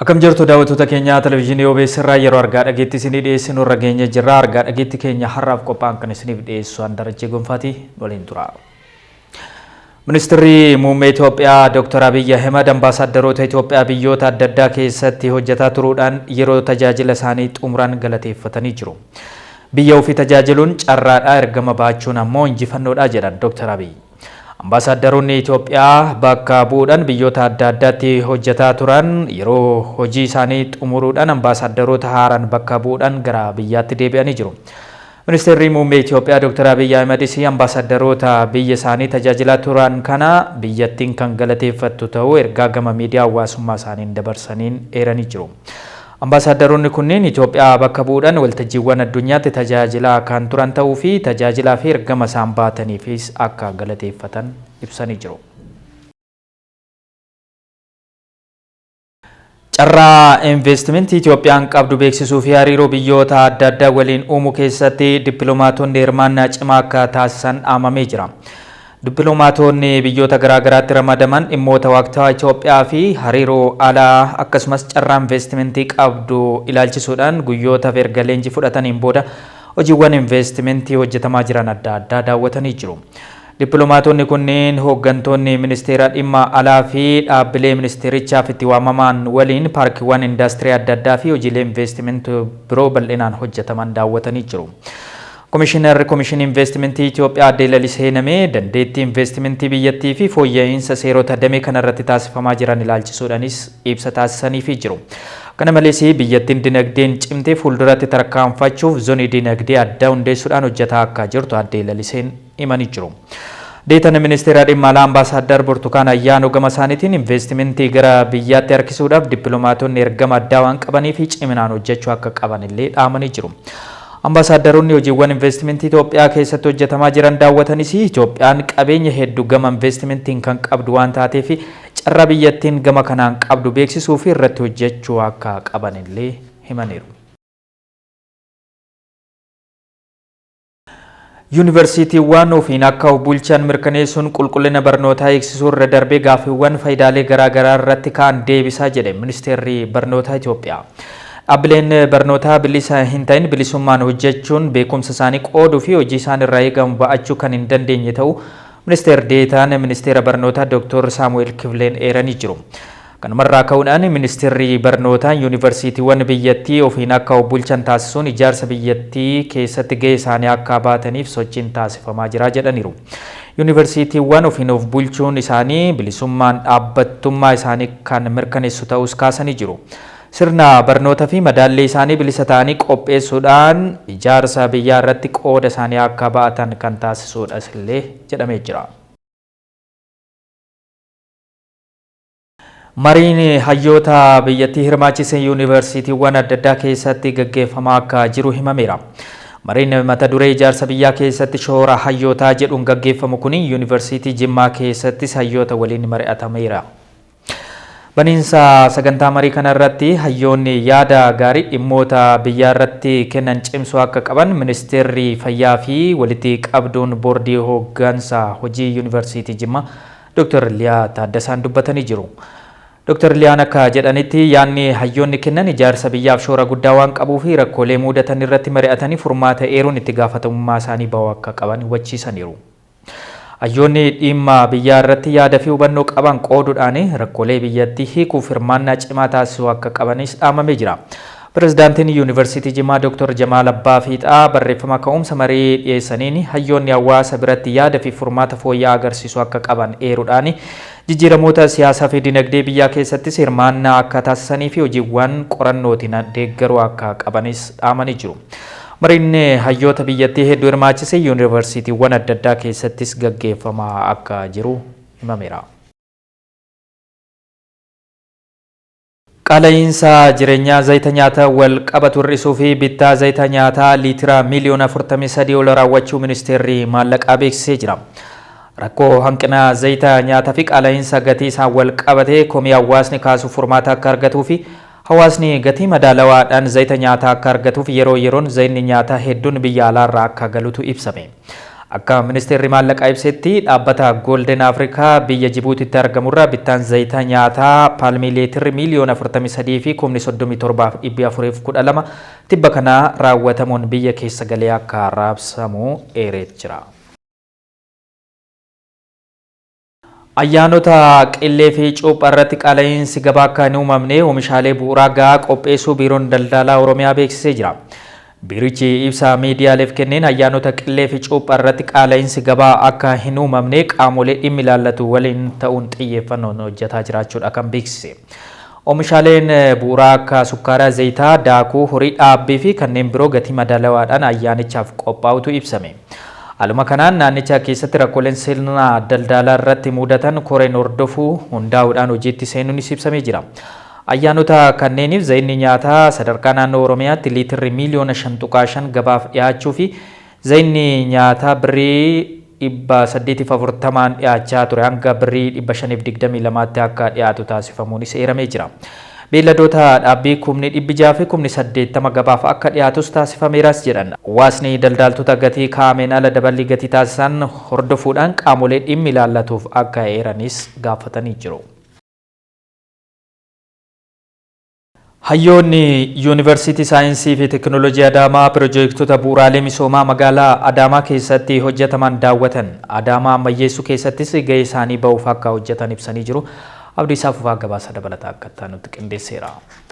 Akkam jirtu daawwattoota keenya televizyiinii OBS irraa yeroo argaa dhageetti isinii dhiyeessinu irra geenya jirra. Argaa dhageetti keenya har'aaf qophaa'an kan isiniif dhiyeessu Andarachee Gonfaati waliin tura. Ministeerri muummee Itoophiyaa Dr. Abiy Ahmed ambaasaaddaroota Itoophiyaa biyyoota adda addaa keessatti hojjetaa turuudhaan yeroo tajaajila isaanii xumuran galateeffatanii jiru. Biyya ofii tajaajiluun carraadhaa ergama baachuun ammoo injifannoodha jedhan Dr. Abiy. Ambaasaaddaroonni Itoophiyaa bakka bu'uudhaan biyyoota adda addaatti hojjetaa turan yeroo hojii isaanii xumuruudhaan ambaasaaddaroota haaraan bakka bu'uudhaan gara biyyaatti deebi'anii jiru. Ministeerri muummee Itoophiyaa Dr. Abiy Ahmedis ambaasaaddaroota biyya isaanii tajaajilaa turan kana biyyattiin kan galateeffattu ta'uu ergaa gama miidiyaa hawaasummaa isaaniin dabarsaniin eeranii jiru. Ambaasaaddaroonni kunneen Itoophiyaa bakka bu'uudhaan waltajjiiwwan addunyaatti tajaajilaa kan turan ta'uu fi tajaajilaa fi ergama isaan baataniifis akka galateeffatan ibsanii jiru. Carraa investimentii Itoophiyaan qabdu beeksisuu fi hariiroo biyyoota adda addaa waliin uumuu keessatti dippiloomaatonni hirmaannaa cimaa akka taasisan dhaamamee jira. Dippiloomaatonni biyyoota garaagaraatti ramadaman dhimmoota waqtaa Itoophiyaa fi hariiroo alaa akkasumas carraa investimentii qabdu ilaalchisuudhaan guyyoota erga leenjii fudhataniin booda hojiiwwan investimentii hojjetamaa jiran adda addaa daawwatanii jiru. Dippiloomaatonni kunneen hooggantoonni ministeera dhimma alaa fi dhaabbilee ministeerichaaf itti waamaman waliin paarkiiwwan indaastirii adda addaa fi hojiilee investimentii biroo bal'inaan hojjetaman daawwatanii jiru. Komishinii investimentii Itoophiyaa Aadde Lalisee Namee dandeettii investimentii biyyattii fi fooyya'insa seerota damee kanarratti taasifamaa jiran ilaalchisuudhaanis ibsa taasisaniifii jiru. Kana malees biyyattiin dinagdeen cimtee fuulduratti tarkaanfachuuf zoonii dinagdee addaa hundeessuudhaan hojjetaa akka jirtu Aadde Laliseen himanii jiru. Deetana ministeera dhimma alaa ambaasaadder Burtukaan Ayyaanoo gama isaaniitiin investimentii gara biyyaatti harkisuudhaaf dippiloomaatonni ergama addaa waan qabanii fi ciminaan hojjechuu akka qaban illee dhaamanii jiru. Ambaasaaddaroonni hojiiwwan investimentii Itoophiyaa keessatti hojjetamaa jiran daawwatanis Itoophiyaan qabeenya hedduu gama investimentiin kan qabdu waan taateef carraa biyyattiin gama kanaan qabdu beeksisuu fi irratti hojjechuu akka qaban illee himaniiru. Yuunivarsiitiiwwan ofiin akka of bulchan mirkaneessuun qulqullina barnootaa eegsisuu irra darbee gaaffiiwwan faayidaalee garaagaraa irratti ka'an deebisaa jedhe ministeerri barnootaa Itoophiyaa. Dhaabbileen barnootaa bilisa hin ta'in bilisummaan hojjechuun beekumsa isaanii qooduu fi hojii isaan irraa eegamu ba'achuu kan hin dandeenye ta'uu ministeerri deetaan ministeera barnootaa Dr. Saamu'eel Kifileen eeranii jiru. Kanumarraa ka'uudhaan ministeerri barnootaa yuunivarsiitiiwwan biyyattii ofiin akka of bulchan taasisuun ijaarsa biyyattii keessatti gahee isaanii akka baataniif sochiin taasifamaa jira jedhaniiru. Yuunivarsiitiiwwan ofiin of bulchuun isaanii bilisummaan dhaabbattummaa isaanii kan mirkaneessu ta'us kaasanii jiru. Sirna barnoota fi madaallee isaanii bilisa ta'anii qopheessuudhaan ijaarsa biyyaa irratti qooda isaanii akka ba'atan kan taasisuudha illee jedhamee jira. Mariin hayyoota biyyattii hirmaachise yuunivarsiitiiwwan adda addaa keessatti gaggeeffamaa akka jiru himameera. Mariin mata duree ijaarsa biyyaa keessatti shoora hayyootaa jedhuun gaggeeffamu kun yuunivarsiitii Jimmaa keessattis hayyoota waliin mari'atameera. Baniinsa sagantaa marii kana irratti hayyoonni yaada gaarii dhimmoota biyyaa irratti kennan cimsuu akka qaban ministeerri fayyaa fi walitti qabduun boordii hooggansa hojii yuunivarsiitii Jimmaa Dr. Liyaa Taaddasaan dubbatanii jiru. Dr. Liyaan akka jedhanitti yaadni hayyoonni kennan ijaarsa biyyaaf shoora guddaa waan qabuu fi rakkoolee mudatan irratti mari'atanii furmaata eeruun itti gaafatamummaa isaanii bahuu akka qaban hubachiisaniiru. Hayyoonni dhimma biyyaa irratti yaada fi hubannoo qaban qooduudhaan rakkoolee biyyattii hiikuuf hirmaannaa cimaa taasisuu akka qabanis dhaamamee jira. Pirezidaantiin Yuunivarsiitii Jimmaa Dr. Jamaal Abbaa Fiixaa barreeffama ka'umsa marii dhiyeessaniin hayyoonni hawaasa biratti yaada fi furmaata fooyya'aa agarsiisuu akka qaban eeruudhaan jijjiiramoota siyaasaa fi dinagdee biyyaa keessattis hirmaannaa akka taasisanii fi hojiiwwan qorannootiin deeggaruu akka qabanis dhaamanii jiru. Mariin hayyoota biyyattii hedduu hirmaachise yuunivarsiitiiwwan adda addaa keessattis gaggeeffamaa akka jiru himameera. Qaala'insa jireenyaa zayita nyaataa wal qabatu hir'isuu fi bittaa zayita nyaataa liitira miliyoona 43 ol raawwachuu ministeerri maallaqaa beeksisee jira. Rakkoo hanqina zayita nyaataa fi qaala'insa gatii isaan wal qabatee komii hawaasni kaasuuf furmaata akka argatuu fi hawaasni gatii madaalawaadhaan zayita nyaataa akka argatuuf yeroo yeroon zayitni nyaataa hedduun biyya alaarraa akka galutu ibsame. Akka ministeerri maallaqaa ibsetti dhaabbata Golden Africa biyya Jibuutiitti argamurraa bittaan zayita nyaataa paalmii liitira miliyoona 43 fi 37,412 tibba kana raawwatamuun biyya keessa galee akka raabsamu eeree jira. Ayyaanota qillee fi cuuphaa irratti qaala'insi gabaa akka hin uumamne oomishaalee bu'uuraa gahaa qopheessuu biiroon daldalaa Oromiyaa beeksisee jira. Biirichi ibsa miidiyaaleef kenneen ayyaanota qillee fi cuuphaa irratti qaala'insi gabaa akka hin uumamne qaamolee dhimmi ilaallatu waliin ta'uun xiyyeeffannoon hojjetaa jiraachuudha kan beeksise. Oomishaaleen bu'uuraa akka sukkaaraa, zayitaa, daakuu, horii dhaabbii fi kanneen biroo gatii madaalawaadhaan ayyaanichaaf qophaa'utu ibsame. Haaluma kanaan naannicha keessatti rakkooleen sirna daldalaa irratti mudatan koreen hordofuu hundaa'uudhaan hojiitti seenuunis ibsamee jira. Ayyaanota kanneeniif zayinni nyaataa sadarkaa naannoo Oromiyaatti liitirri miliyoona 5.5 gabaaf dhiyaachuu fi zayinni nyaataa birrii 840 dhiyaachaa ture hanga birrii 522tti akka dhiyaatu taasifamuunis eeramee jira. Beelladoota dhaabbii 600 fi 80 gabaaf akka dhiyaatus taasifameeras jedhan. Hawaasni daldaltoota gatii kaa'ameen ala dabalii gatii taasisan hordofuudhaan qaamolee dhimmi ilaallatuuf akka eeranis gaafatanii jiru. Hayyoonni Yuunivarsiitii Saayinsii fi Teekinooloojii Adaamaa piroojeektota bu'uuraalee misoomaa magaalaa Adaamaa keessatti hojjetaman daawwatan. Adaamaa ammayyeessuu keessattis gahee isaanii ba'uuf akka hojjetan ibsanii jiru. Abdiisaa Fufaa gabaasa dabalataa akka ta'an nutti qindeesseera.